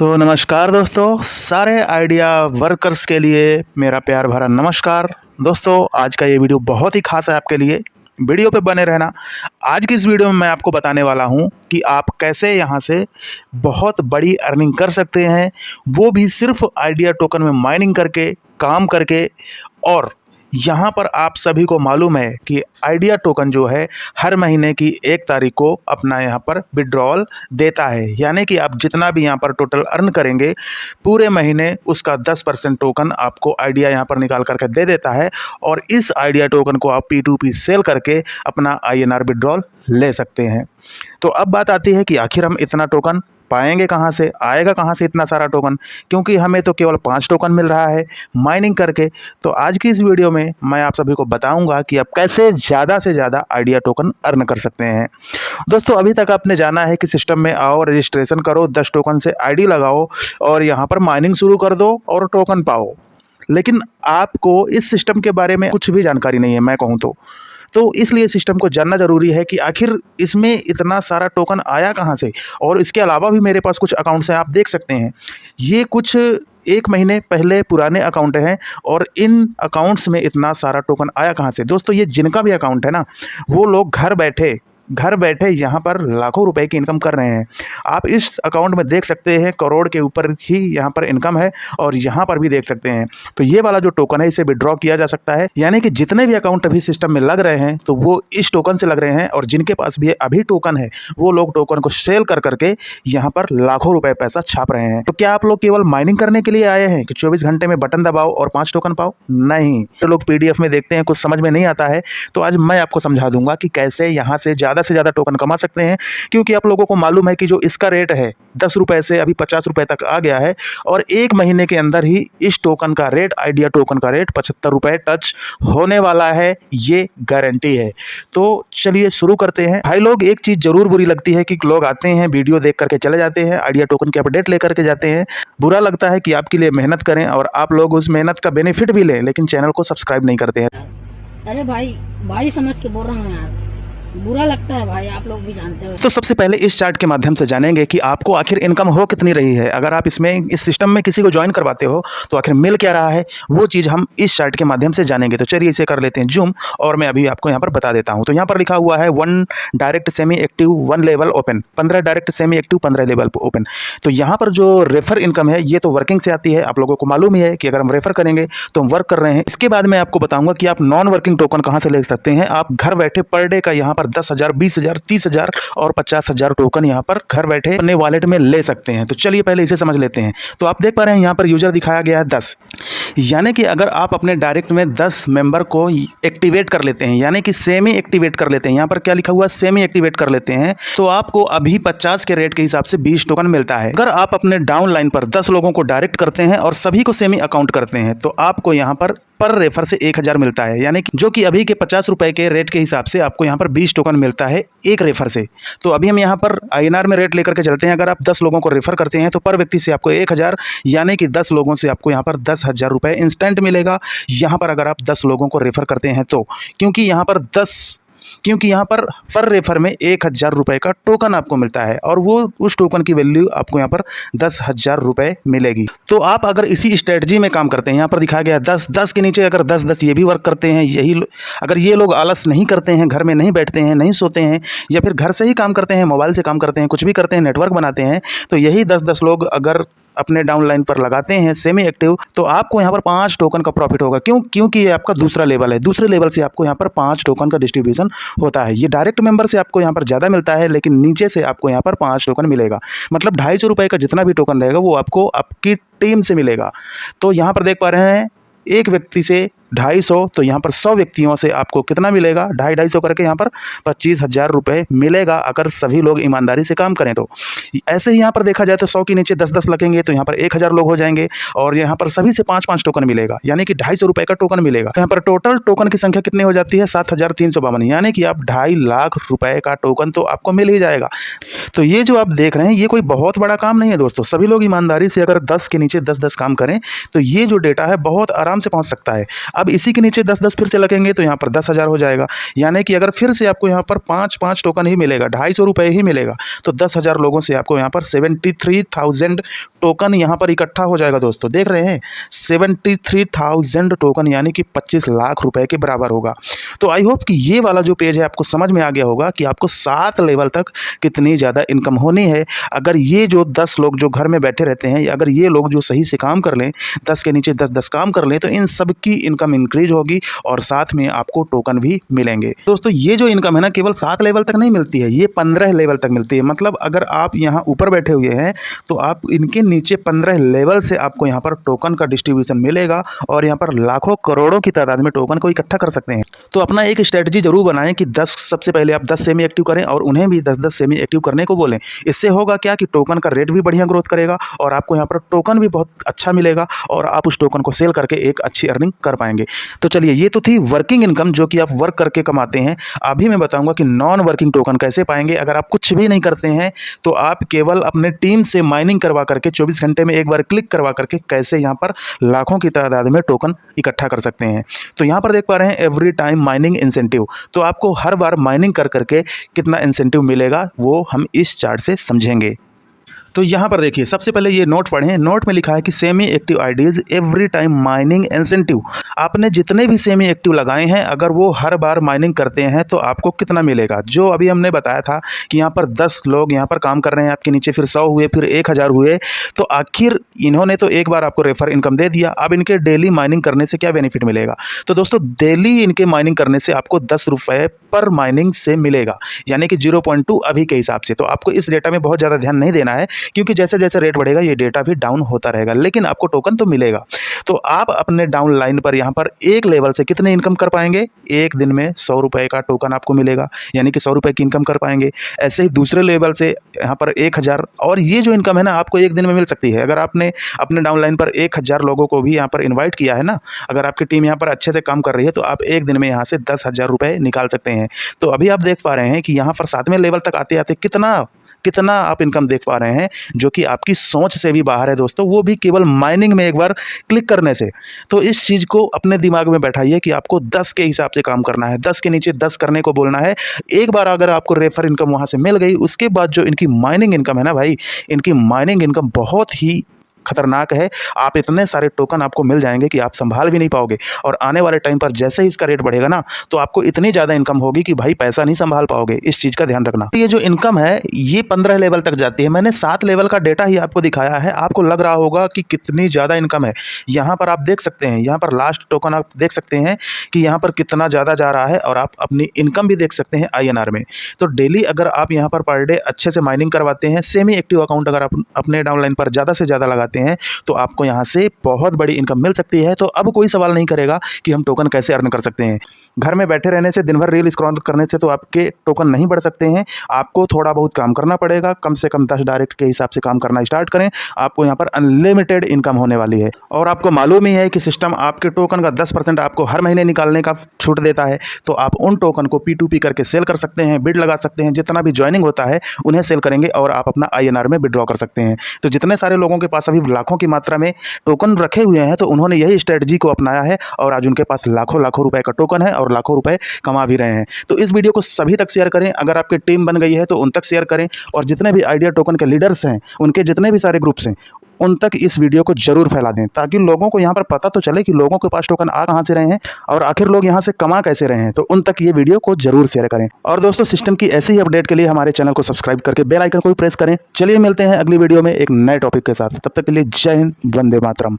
तो नमस्कार दोस्तों, सारे आइडिया वर्कर्स के लिए मेरा प्यार भरा नमस्कार। दोस्तों, आज का ये वीडियो बहुत ही खास है आपके लिए। वीडियो पे बने रहना। आज की इस वीडियो में मैं आपको बताने वाला हूँ कि आप कैसे यहाँ से बहुत बड़ी अर्निंग कर सकते हैं, वो भी सिर्फ आइडिया टोकन में माइनिंग करके, काम करके। और यहाँ पर आप सभी को मालूम है कि आइडिया टोकन जो है हर महीने की 1 तारीख को अपना यहाँ पर विड्रॉल देता है, यानी कि आप जितना भी यहाँ पर टोटल अर्न करेंगे पूरे महीने उसका 10% टोकन आपको आइडिया यहाँ पर निकाल करके दे देता है। और इस आइडिया टोकन को आप P2P सेल करके अपना INR विड्रॉल ले सकते हैं। तो अब बात आती है कि आखिर हम इतना टोकन पाएंगे कहाँ से, आएगा कहाँ से इतना सारा टोकन, क्योंकि हमें तो केवल 5 टोकन मिल रहा है माइनिंग करके। तो आज की इस वीडियो में मैं आप सभी को बताऊंगा कि आप कैसे ज़्यादा से ज़्यादा आइडिया टोकन अर्न कर सकते हैं। दोस्तों, अभी तक आपने जाना है कि सिस्टम में आओ, रजिस्ट्रेशन करो, 10 टोकन से ID लगाओ और यहाँ पर माइनिंग शुरू कर दो और टोकन पाओ। लेकिन आपको इस सिस्टम के बारे में कुछ भी जानकारी नहीं है, मैं कहूँ तो इसलिए सिस्टम को जानना ज़रूरी है कि आखिर इसमें इतना सारा टोकन आया कहाँ से। और इसके अलावा भी मेरे पास कुछ अकाउंट्स हैं, आप देख सकते हैं। ये कुछ 1 महीने पहले पुराने अकाउंट हैं और इन अकाउंट्स में इतना सारा टोकन आया कहाँ से। दोस्तों, ये जिनका भी अकाउंट है ना, वो लोग घर बैठे यहाँ पर लाखों रुपए की इनकम कर रहे हैं। आप इस अकाउंट में देख सकते हैं करोड़ के ऊपर ही यहाँ पर इनकम है, और यहाँ पर भी देख सकते हैं। तो ये वाला जो टोकन है इसे विड्रॉ किया जा सकता है, यानी कि जितने भी अकाउंट अभी सिस्टम में लग रहे हैं तो वो इस टोकन से लग रहे हैं। और जिनके पास भी अभी टोकन है वो लोग टोकन को सेल कर करके यहाँ पर लाखों रुपए पैसा छाप रहे हैं। तो क्या आप लोग केवल माइनिंग करने के लिए आए हैं कि 24 घंटे में बटन दबाओ और 5 टोकन पाओ? नहीं, तो लोग PDF में देखते हैं, कुछ समझ में नहीं आता है। तो आज मैं आपको समझा दूंगा कि कैसे यहाँ से ज़्यादा टोकन कमा सकते हैं। क्योंकि आप लोगों को मालूम है कि जो इसका रेट है 10 रुपए से अभी 50 रुपए तक आ गया है, और 1 महीने के अंदर ही इस टोकन का रेट, आइडिया टोकन का रेट 75 रुपए टच होने वाला है, ये गारंटी है। तो चलिए शुरू करते हैं। भाई लोग, एक चीज़ जरूर बुरी लगती है कि लोग आते हैं, वीडियो देख करके चले जाते हैं, आइडिया टोकन की अपडेट लेकर के जाते हैं। बुरा लगता है कि आपके लिए मेहनत करें और आप लोग उस मेहनत का बेनिफिट भी लें, लेकिन चैनल को सब्सक्राइब नहीं करते हैं। अरे भाई समझ के बोल रहा हूँ यार, बुरा लगता है भाई, आप लोग भी जानते हो। तो सबसे पहले इस चार्ट के माध्यम से जानेंगे कि आपको आखिर इनकम हो कितनी रही है। अगर आप इस सिस्टम में किसी को ज्वाइन करवाते हो तो आखिर मिल क्या रहा है, वो चीज़ हम इस चार्ट के माध्यम से जानेंगे। तो चलिए इसे कर लेते हैं जूम, और मैं अभी आपको यहाँ पर बता देता हूँ। तो यहाँ पर लिखा हुआ है 1 direct semi active 1 level open, 15 direct semi active 15 level open. तो यहाँ पर जो रेफर इनकम है ये तो वर्किंग से आती है, आप लोगों को मालूम ही है कि अगर हम रेफर करेंगे तो हम वर्क कर रहे हैं। इसके बाद मैं आपको बताऊंगा कि आप नॉन वर्किंग टोकन कहाँ से ले सकते हैं। आप घर बैठे पर डे का यहाँ पर 10,000, 20,000, 30,000 और 50,000 टोकन यहाँ पर घर बैठे अपने वॉलेट में ले सकते हैं। तो चलिए पहले इसे समझ लेते हैं। तो आप देख पा रहे हैं यहाँ पर यूजर दिखाया गया है 10, यानी कि अगर आप अपने डायरेक्ट में 10 मेंबर को एक्टिवेट कर लेते हैं, यानी कि सेमी एक्टिवेट कर लेते हैं, यहाँ पर क्या लिखा हुआ है, सेमी एक्टिवेट कर लेते हैं, तो आपको अभी 50 के रेट के हिसाब से 20 टोकन मिलता है। अगर आप अपने डाउन लाइन पर 10 लोगों को डायरेक्ट करते हैं और सभी को सेमी अकाउंट करते हैं तो आपको यहाँ पर रेफर से 1000 मिलता है, यानी कि जो कि अभी के 50 रुपए के रेट के हिसाब से आपको यहाँ पर 20 टोकन मिलता है एक रेफर से। तो अभी हम यहाँ पर INR में रेट लेकर के चलते हैं। अगर आप 10 लोगों को रेफर करते हैं तो पर व्यक्ति से आपको 1000, यानी कि 10 लोगों से आपको यहाँ पर 10,000 रुपये इंस्टेंट मिलेगा। यहाँ पर अगर आप 10 लोगों को रेफर करते हैं तो, क्योंकि यहाँ पर रेफर में 1000 रुपये का टोकन आपको मिलता है, और वो उस टोकन की वैल्यू आपको यहाँ पर 10,000 रुपये मिलेगी। तो आप अगर इसी स्ट्रेटजी में काम करते हैं, यहाँ पर दिखाया गया 10 के नीचे अगर 10 ये भी वर्क करते हैं, अगर ये लोग आलस नहीं करते हैं, घर में नहीं बैठते हैं, नहीं सोते हैं, या फिर घर से ही काम करते हैं, मोबाइल से काम करते हैं, कुछ भी करते हैं, नेटवर्क बनाते हैं, तो यही 10 लोग अगर अपने डाउन लाइन पर लगाते हैं सेमी एक्टिव, तो आपको यहाँ पर 5 टोकन का प्रॉफिट होगा। क्योंकि ये आपका दूसरा लेवल है, दूसरे लेवल से आपको यहाँ पर 5 टोकन का डिस्ट्रीब्यूशन होता है। ये डायरेक्ट मेंबर से आपको यहाँ पर ज़्यादा मिलता है, लेकिन नीचे से आपको यहाँ पर 5 टोकन मिलेगा। मतलब 250 रुपये का जितना भी टोकन रहेगा वो आपको आपकी टीम से मिलेगा। तो यहाँ पर देख पा रहे हैं एक व्यक्ति से 250, तो यहाँ पर 100 व्यक्तियों से आपको कितना मिलेगा, 250 करके यहाँ पर 25,000 रुपये मिलेगा, अगर सभी लोग ईमानदारी से काम करें तो। ऐसे ही यहाँ पर देखा जाए तो 100 के नीचे 10 लगेंगे तो यहाँ पर 1000 लोग हो जाएंगे, और यहाँ पर सभी से 5 टोकन मिलेगा, यानी कि 250 रुपये का टोकन मिलेगा। यहाँ पर टोटल टोकन की संख्या कितनी हो जाती है, 7,352, यानी कि आप 2.5 लाख रुपए का टोकन तो आपको मिल ही जाएगा। तो ये जो आप देख रहे हैं ये कोई बहुत बड़ा काम नहीं है दोस्तों। सभी लोग ईमानदारी से अगर 10 के नीचे 10 काम करें तो ये जो डेटा है बहुत आराम से पहुँच सकता है। अब इसी के नीचे 10-10 फिर से लगेंगे तो यहाँ पर 10,000 हो जाएगा। यानी कि अगर फिर से आपको यहाँ पर 5-5 टोकन ही मिलेगा, 250 रुपये ही मिलेगा, तो 10,000 लोगों से आपको यहाँ पर 73,000 टोकन यहाँ पर इकट्ठा हो जाएगा। दोस्तों देख रहे हैं, 73,000 टोकन यानी कि 25 लाख रुपए के बराबर होगा। तो आई होप कि ये वाला जो पेज है आपको समझ में आ गया होगा कि आपको 7 लेवल तक कितनी ज़्यादा इनकम होनी है। अगर ये जो 10 लोग जो घर में बैठे रहते हैं, अगर ये लोग जो सही से काम कर लें, 10 के नीचे 10-10 काम कर लें, तो इन सब की इनकम इंक्रीज होगी और साथ में आपको टोकन भी मिलेंगे। दोस्तों ये जो इनकम है ना, केवल 7 लेवल तक नहीं मिलती है, ये 15 लेवल तक मिलती है। मतलब अगर आप यहाँ ऊपर बैठे हुए हैं तो आप इनके नीचे 15 लेवल से आपको यहाँ पर टोकन का डिस्ट्रीब्यूशन मिलेगा और यहाँ पर लाखों करोड़ों की तादाद में टोकन को इकट्ठा कर सकते हैं। तो अपना एक स्ट्रेटजी जरूर बनाएं कि 10 सबसे पहले आप 10 सेमी एक्टिव करें और उन्हें भी 10-10 सेमी एक्टिव करने को बोलें। इससे होगा क्या कि टोकन का रेट भी बढ़िया ग्रोथ करेगा और आपको यहाँ पर टोकन भी बहुत अच्छा मिलेगा और आप उस टोकन को सेल करके एक अच्छी अर्निंग कर पाएंगे। तो चलिए, ये तो थी वर्किंग इनकम जो कि आप वर्क करके कमाते हैं। अभी मैं बताऊंगा कि नॉन वर्किंग टोकन कैसे पाएंगे। अगर आप कुछ भी नहीं करते हैं तो आप केवल अपने टीम से माइनिंग करवा करके 24 घंटे में एक बार क्लिक करवा करके कैसे यहाँ पर लाखों की तादाद में टोकन इकट्ठा कर सकते हैं। तो यहाँ पर देख पा रहे हैं एवरी टाइम माइनिंग इंसेंटिव। तो आपको हर बार माइनिंग कर करके कितना इंसेंटिव मिलेगा वो हम इस चार्ट से समझेंगे। तो यहाँ पर देखिए, सबसे पहले ये नोट पढ़ें। नोट में लिखा है कि semi active IDs every time mining incentive. आपने जितने भी सेमी एक्टिव लगाए हैं, अगर वो हर बार माइनिंग करते हैं तो आपको कितना मिलेगा। जो अभी हमने बताया था कि यहाँ पर 10 लोग यहाँ पर काम कर रहे हैं, आपके नीचे फिर 100 हुए, फिर 1000 हुए, तो आखिर इन्होंने तो एक बार आपको रेफर इनकम दे दिया। अब इनके डेली माइनिंग करने से क्या बेनिफिट मिलेगा। तो दोस्तों डेली इनके माइनिंग करने से आपको 10 रुपये पर माइनिंग से मिलेगा, यानी कि 0.2 अभी के हिसाब से। तो आपको इस डेटा में बहुत ज़्यादा ध्यान नहीं देना है, क्योंकि जैसे जैसे रेट बढ़ेगा ये डेटा भी डाउन होता रहेगा, लेकिन आपको टोकन तो मिलेगा। तो आप अपने डाउन लाइन पर यहाँ पर एक लेवल से कितने इनकम कर पाएंगे, एक दिन में 100 रुपये का टोकन आपको मिलेगा, यानी कि 100 रुपये की इनकम कर पाएंगे। ऐसे ही दूसरे लेवल से यहाँ पर 1000, और ये जो इनकम है ना आपको एक दिन में मिल सकती है। अगर आपने अपने डाउन लाइन पर 1000 लोगों को भी यहाँ पर इन्वाइट किया है ना, अगर आपकी टीम यहाँ पर अच्छे से काम कर रही है, तो आप एक दिन में यहाँ से 10,000 रुपये निकाल सकते हैं। तो अभी आप देख पा रहे हैं कि यहाँ पर 7वें लेवल तक आते आते कितना आप इनकम देख पा रहे हैं, जो कि आपकी सोच से भी बाहर है दोस्तों, वो भी केवल माइनिंग में एक बार क्लिक करने से। तो इस चीज़ को अपने दिमाग में बैठाइए कि आपको 10 के हिसाब से काम करना है, 10 के नीचे 10 करने को बोलना है। एक बार अगर आपको रेफर इनकम वहाँ से मिल गई, उसके बाद जो इनकी माइनिंग इनकम है ना भाई, इनकी माइनिंग इनकम बहुत ही खतरनाक है। आप इतने सारे टोकन आपको मिल जाएंगे कि आप संभाल भी नहीं पाओगे, और आने वाले टाइम पर जैसे ही इसका रेट बढ़ेगा ना, तो आपको इतनी ज़्यादा इनकम होगी कि भाई पैसा नहीं संभाल पाओगे। इस चीज़ का ध्यान रखना। ये जो इनकम है ये 15 लेवल तक जाती है। मैंने 7 लेवल का डेटा ही आपको दिखाया है, आपको लग रहा होगा कि कितनी ज़्यादा इनकम है। यहाँ पर आप देख सकते हैं, यहाँ पर लास्ट टोकन आप देख सकते हैं कि यहाँ पर कितना ज़्यादा जा रहा है, और आप अपनी इनकम भी देख सकते हैं INR में। तो डेली अगर आप यहाँ पर पर डे अच्छे से माइनिंग करवाते हैं, सेमी एक्टिव अकाउंट अगर आप अपने डाउनलाइन पर ज़्यादा से ज़्यादा लगाते हैं, तो आपको यहाँ से बहुत बड़ी इनकम मिल सकती है। तो अब कोई सवाल नहीं करेगा कि हम टोकन कैसे अर्न कर सकते हैं। घर में बैठे रहने से, दिन भर रील स्क्रॉल करने से तो आपके टोकन नहीं बढ़ सकते हैं। आपको थोड़ा बहुत काम करना पड़ेगा, कम से कम 10 डायरेक्ट के हिसाब से काम करना स्टार्ट करें। आपको यहाँ पर अनलिमिटेड इनकम होने वाली है, और आपको मालूम ही है कि सिस्टम आपके टोकन का 10% आपको हर महीने निकालने का छूट देता है। तो आप उन टोकन को P2P करके सेल कर सकते हैं, बिड लगा सकते हैं। जितना भी ज्वाइनिंग होता है उन्हें सेल करेंगे और आप अपना INR में विड्रॉ कर सकते हैं। तो जितने सारे लोगों के पास अभी लाखों की मात्रा में टोकन रखे हुए हैं, तो उन्होंने यही स्ट्रेटजी को अपनाया है, और आज उनके पास लाखों लाखों रुपए का टोकन है और लाखों रुपए कमा भी रहे हैं। तो इस वीडियो को सभी तक शेयर करें। अगर आपकी टीम बन गई है तो उन तक शेयर करें, और जितने भी आइडिया टोकन के लीडर्स हैं, उनके जितने भी सारे ग्रुप्स हैं, उन तक इस वीडियो को जरूर फैला दें, ताकि लोगों को यहाँ पर पता तो चले कि लोगों के पास टोकन आ कहाँ से रहे हैं और आखिर लोग यहाँ से कमा कैसे रहे हैं। तो उन तक ये वीडियो को जरूर शेयर करें। और दोस्तों, सिस्टम की ऐसी ही अपडेट के लिए हमारे चैनल को सब्सक्राइब करके बेल आइकन को भी प्रेस करें। चलिए मिलते हैं अगली वीडियो में एक नए टॉपिक के साथ। तब तक के लिए जय हिंद, वंदे मातरम।